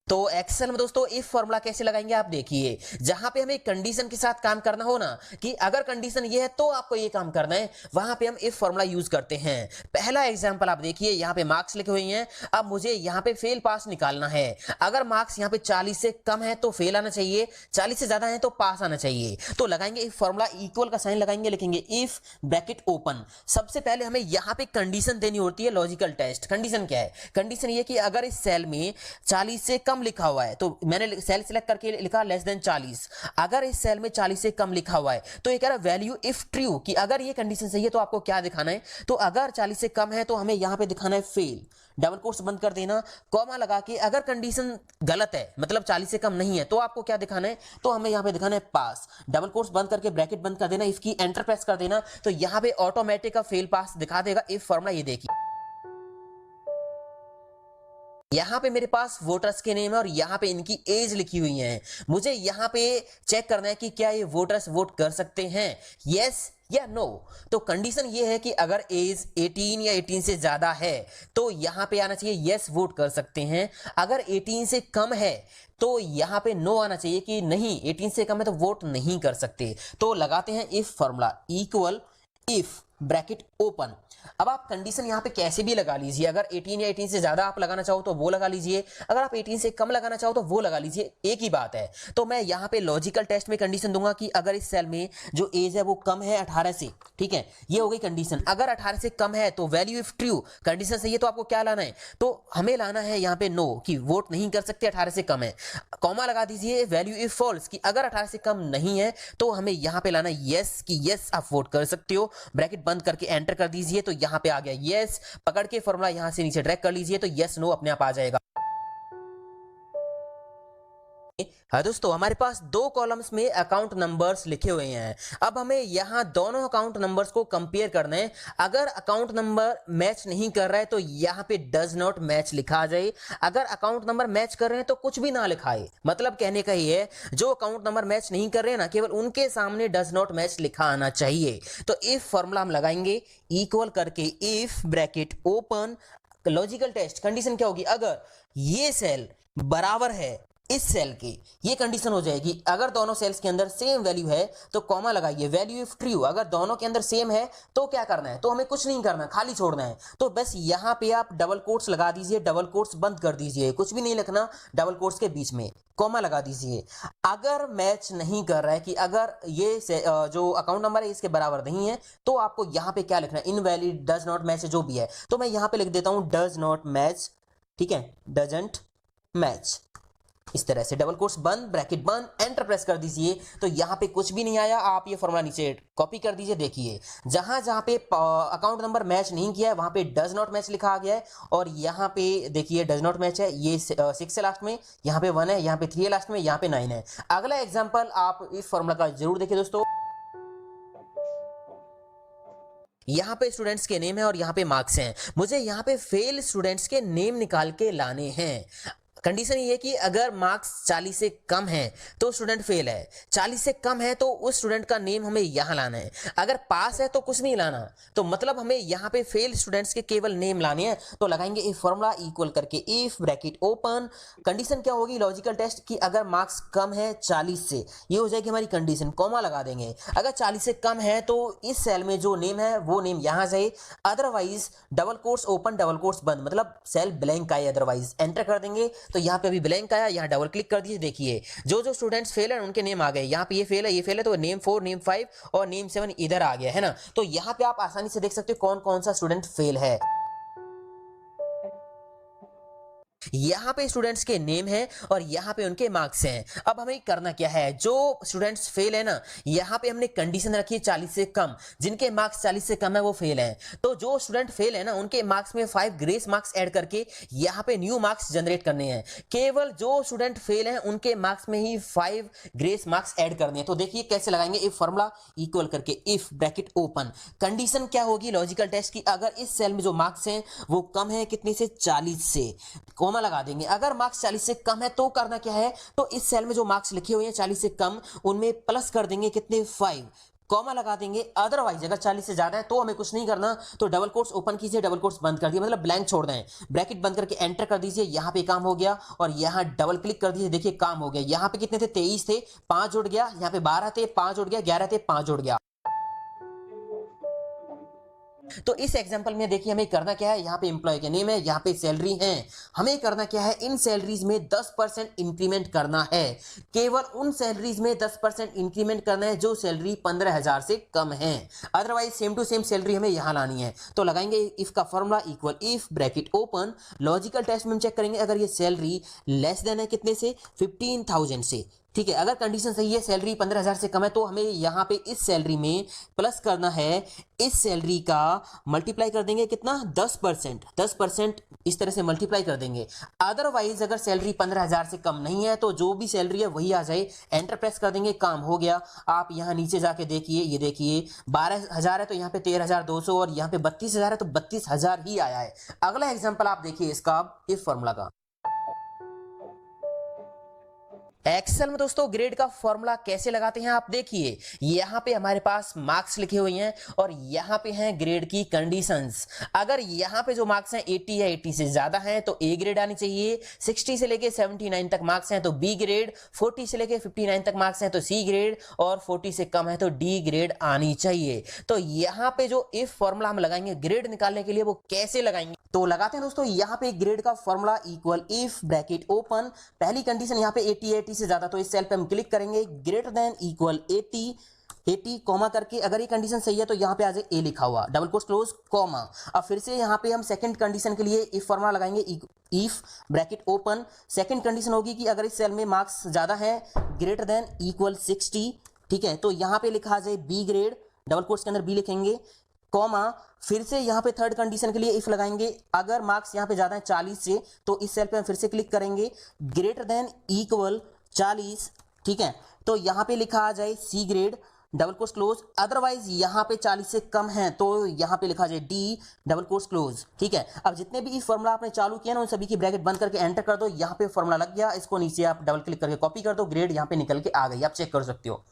तो एक्सेल में दोस्तों इफ फॉर्मूला कैसे लगाएंगे आप देखिए। जहां पे हमें कंडीशन के साथ काम करना हो ना कि अगर कंडीशन ये है तो आपको ये काम करना है, वहां पे हम इफ फॉर्मूला यूज करते हैं। पहला एग्जांपल आप देखिए, यहाँ पे मार्क्स लिखे हुए हैं। अब मुझे यहाँ पे फेल पास निकालना है। अगर मार्क्स यहाँ पे 40 से कम है तो फेल आना चाहिए, 40 से ज्यादा है तो पास आना चाहिए। तो लगाएंगे इफ फॉर्मूला, इक्वल का साइन लगाएंगे, लिखेंगे इफ ब्रैकेट ओपन। सबसे पहले हमें यहाँ पे कंडीशन देनी होती है, लॉजिकल टेस्ट। कंडीशन क्या है? कंडीशन ये कि अगर इस सेल में 40 से कम लिखा हुआ है, तो मैंने सेल सिलेक्ट करके लिखा लेस देन 40। अगर इस सेल में 40 से कम लिखा हुआ है तो ये कह रहा है वैल्यू इफ ट्रू, कि अगर ये कंडीशन सही है तो आपको क्या दिखाना है? तो अगर 40 से कम है तो हमें यहां पे दिखाना है फेल। डबल कोट्स बंद कर देना, कॉमा लगा के। अगर कंडीशन गलत है, मतलब 40 से कम नहीं है, तो आपको क्या दिखाना है? तो हमें यहां पे दिखाना है पास। डबल कोट्स बंद करके ब्रैकेट बंद कर देना, इसकी एंटर प्रेस कर देना, तो यहां पे ऑटोमेटिक का फेल पास दिखा देगा इफ फॉर्मूला। ये देखिए, यहाँ पे मेरे पास वोटर्स के नेम है और यहाँ पे इनकी एज लिखी हुई है। मुझे यहाँ पे चेक करना है कि क्या ये वोटर्स वोट कर सकते हैं, यस या नो। तो कंडीशन ये है कि अगर एज 18 या 18 से ज्यादा है तो यहाँ पे आना चाहिए यस वोट कर सकते हैं। अगर 18 से कम है तो यहाँ पे नो आना चाहिए कि नहीं 18 से कम है तो वोट नहीं कर सकते। तो लगाते हैं if formula, equal if bracket open. अब आप कंडीशन यहाँ पे कैसे भी लगा लीजिए। अगर 18 या 18 से ज्यादा आप लगाना चाहो तो वो लगा लीजिए, अगर आप 18 से कम लगाना चाहो तो वो लगा लीजिए, एक ही बात है। तो मैं यहाँ पे लॉजिकल टेस्ट में कंडीशन दूंगा कि अगर इस सेल में जो एज है वो कम है 18 से, ठीक है, ये हो गई कंडीशन। अगर 18 से कम है तो वैल्यू इफ ट्रू, कंडीशन सही है तो आपको क्या लाना है? तो हमें लाना है यहाँ पे नो, कि वोट नहीं कर सकते 18 से कम है। कॉमा लगा दीजिए, वैल्यू इफ फॉल्स, कि अगर 18 से कम नहीं है तो हमें यहाँ पे लाना है यस, कि यस आप वोट कर सकते हो। ब्रैकेट बंद करके एंटर कर दीजिए, तो यहाँ पे आ गया यस। पकड़ के फॉर्मूला यहां से नीचे ड्रैग कर लीजिए, तो यस नो अपने आप आ जाएगा। हाँ दोस्तों, हमारे पास दो कॉलम्स में अकाउंट नंबर्स लिखे हुए हैं। अब हमें यहाँ दोनों अकाउंट नंबर्स को कंपेयर करना है। अगर अकाउंट नंबर मैच नहीं कर रहा है तो यहाँ पे डज नॉट मैच लिखा आ जाए। अगर अकाउंट नंबर मैच कर रहे हैं तो कुछ भी ना लिखाए। मतलब कहने का ये है, जो अकाउंट नंबर मैच नहीं कर रहे हैं ना, केवल उनके सामने डज नॉट मैच लिखा आना चाहिए। तो इफ फॉर्मूला हम लगाएंगे, इक्वल करके if bracket open, logical test. Condition क्या होगी? अगर ये सेल बराबर है इस सेल की, ये कंडीशन हो जाएगी। अगर दोनों सेल्स के अंदर सेम वैल्यू है तो कॉमा लगाइए, वैल्यू इफ ट्रू। अगर दोनों के अंदर सेम है तो क्या करना है? तो हमें कुछ नहीं करना, खाली छोड़ना है। तो बस यहाँ पे आप डबल कोट्स लगा दीजिए, डबल कोट्स बंद कर दीजिए, कुछ भी नहीं लिखना डबल कोट्स के बीच में, कॉमा लगा दीजिए। अगर मैच नहीं कर रहा है, कि अगर ये जो अकाउंट नंबर है इसके बराबर नहीं है, तो आपको यहाँ पे क्या लिखना है? इनवैलिड, डज नॉट मैच, जो भी है। तो मैं यहाँ पे लिख देता हूँ डज नॉट मैच, ठीक है, डजंट मैच। इस तरह से डबल कोट्स बंद, ब्रैकेट बंद, एंटर प्रेस कर दीजिए, तो यहाँ पे कुछ भी नहीं आया। आप ये फॉर्मूला नीचे कॉपी कर दीजिए। देखिए, जहां जहां पे अकाउंट नंबर मैच नहीं किया है वहां पे डज नॉट मैच लिखा आ गया है, और यहाँ पे देखिए डज नॉट मैच है, ये 6 है लास्ट में, यहाँ पे 1 है, यहाँ पे 3 है लास्ट में, यहाँ पे 9 है। अगला एग्जाम्पल आप इस फॉर्मूला का जरूर देखिए दोस्तों। यहाँ पे स्टूडेंट्स के नेम है और यहाँ पे मार्क्स हैं। मुझे यहाँ पे फेल स्टूडेंट्स के नेम निकाल के लाने हैं। कंडीशन ये है कि अगर मार्क्स 40 से कम है तो स्टूडेंट फेल है, 40 से कम है तो उस स्टूडेंट का नेम हमें यहाँ लाना है। अगर पास है तो कुछ नहीं लाना। तो मतलब हमें यहाँ पे फेल स्टूडेंट्स के केवल नेम लाने हैं। तो लगाएंगे इफ फॉर्मूला, इक्वल करके इफ ब्रैकेट ओपन। कंडीशन क्या होगी? लॉजिकल टेस्ट, कि अगर मार्क्स कम है 40 से, ये हो जाएगी हमारी कंडीशन। कॉमा लगा देंगे, अगर 40 से कम है तो इस सेल में जो नेम है वो नेम यहाँ जाए, otherwise double quotes open, double quotes बंद, मतलब सेल ब्लैंक आए, अदरवाइज एंटर कर देंगे। तो यहाँ पे अभी ब्लैंक आया, यहाँ डबल क्लिक कर दीजिए। देखिए, जो जो स्टूडेंट्स फेल है उनके नेम आ गए। यहाँ पे ये फेल है, ये फेल है, तो नेम 4, नेम 5 और नेम 7 इधर आ गया है ना। तो यहाँ पे आप आसानी से देख सकते हो कौन कौन सा स्टूडेंट फेल है। यहाँ पे स्टूडेंट्स के नेम है और यहाँ पे उनके मार्क्स हैं। अब हमें करना क्या है? जो स्टूडेंट्स फेल है ना, यहाँ पे हमने कंडीशन रखी है 40 से कम, जिनके मार्क्स 40 से कम है वो फेल हैं। तो जो स्टूडेंट फेल है ना, उनके मार्क्स में 5 ग्रेस मार्क्स ऐड करके यहाँ पे न्यू मार्क्स जनरेट करने हैं। केवल जो स्टूडेंट फेल है उनके मार्क्स में ही 5 ग्रेस मार्क्स ऐड करने हैं। तो देखिए कैसे लगाएंगे, इफ फॉर्मूला, इक्वल करके इफ ब्रैकेट ओपन। कंडीशन क्या होगी? लॉजिकल टेस्ट की, अगर इस सेल में जो मार्क्स हैं वो कम है कितने से? 40 से, कॉमा लगा देंगे। अगर मार्क्स 40 से कम है तो करना क्या है? तो इस सेल में जो मार्क्स लिखे हुए हैं 40 से कम, उनमें प्लस कर देंगे कितने? 5। कॉमा लगा देंगे। अदरवाइज अगर 40 से ज्यादा है तो हमें कुछ नहीं करना, तो डबल कोट्स ओपन कीजिए, डबल कोट्स बंद कर दिए, मतलब ब्लैंक छोड़ दें, ब्रैकेट बंद करके एंटर कर दीजिए। यहाँ पे काम हो गया और यहाँ डबल क्लिक कर दीजिए, देखिए काम हो गया। यहाँ पे कितने थे, 23 थे, 5 जुड़ गया, यहाँ पे 12 थे, 5 जुड़ गया, 11 थे, 5 जुड़ गया। तो इस एग्जांपल में देखिए हमें करना क्या है, यहाँ पे एम्प्लॉय के नेम है, यहाँ पे सैलरी है, हमें करना क्या है, इन सैलरीज में 10% इंक्रीमेंट करना है। केवल उन सैलरीज में 10% इंक्रीमेंट करना है जो सैलरी 15,000 से कम है। Otherwise same to same salary हमें यहाँ लानी है। तो लगाएंगे इफ का formula equal if bracket open, logical test में हम चेक करेंगे अगर ये सैलरी लेस देन है कितने से, 15,000 से। ठीक है, अगर कंडीशन सही है, सैलरी 15,000 से कम है, तो हमें यहाँ पे इस सैलरी में प्लस करना है, इस सैलरी का मल्टीप्लाई कर देंगे कितना, 10%, 10% इस तरह से मल्टीप्लाई कर देंगे। अदरवाइज अगर सैलरी 15,000 से कम नहीं है तो जो भी सैलरी है वही आ जाए, एंटर प्रेस कर देंगे, काम हो गया। आप यहाँ नीचे जाके देखिए, ये देखिए 12,000 है तो यहाँ पे 13,200 और यहाँ पे 32,000 है तो 32,000 ही आया है। अगला एग्जाम्पल आप देखिए इसका, इस फॉर्मूला का। एक्सेल में दोस्तों ग्रेड का फॉर्मूला कैसे लगाते हैं आप देखिए, यहाँ पे हमारे पास मार्क्स लिखे हुए हैं और यहाँ पे हैं ग्रेड की कंडीशंस। अगर यहाँ पे जो मार्क्स हैं 80 या 80 से ज्यादा हैं तो ए ग्रेड आनी चाहिए, 60 से लेके 79 तक मार्क्स हैं तो बी ग्रेड, 40 से लेके 59 तक मार्क्स हैं तो सी ग्रेड और 40 से कम है तो डी ग्रेड आनी चाहिए। तो यहाँ पे जो इफ फॉर्मूला हम लगाएंगे ग्रेड निकालने के लिए, वो कैसे लगाएंगे, तो लगाते हैं दोस्तों। यहाँ पे ग्रेड का formula equal if bracket open, पहली कंडीशन यहाँ पे 80 से ज्यादा, तो इस सेल पे हम क्लिक करेंगे, ग्रेटर देन इक्वल 80 कॉमा करके, अगर ये कंडीशन सही है तो यहाँ पे आ जाए ए लिखा हुआ, डबल कोट्स क्लोज कॉमा। अब फिर से यहाँ पे हम सेकंड कंडीशन के लिए इफ फॉर्मूला लगाएंगे, if bracket open, second condition होगी कि अगर इस सेल में मार्क्स ज्यादा है, ग्रेटर देन इक्वल 60, ठीक है, तो यहाँ पे लिखा आ जाए बी ग्रेड, डबल कोट्स के अंदर बी लिखेंगे, कॉमा, फिर से यहाँ पे थर्ड कंडीशन के लिए इफ लगाएंगे, अगर मार्क्स यहाँ पे ज्यादा है 40 से तो इस सेल पे हम फिर से क्लिक करेंगे, ग्रेटर देन इक्वल 40, ठीक है, तो यहाँ पे लिखा आ जाए C grade, double quotes close. Otherwise यहाँ पे 40 से कम है तो यहाँ पे लिखा जाए डी, डबल कोट्स क्लोज, ठीक है। अब जितने भी इस फॉर्मूला आपने चालू किया ना उन सभी की ब्रैकेट बंद करके एंटर कर दो, यहाँ पे फॉर्मूला लग गया, इसको नीचे आप डबल क्लिक करके कॉपी कर दो, ग्रेड यहाँ पे निकल के आ गई, आप चेक कर सकते हो।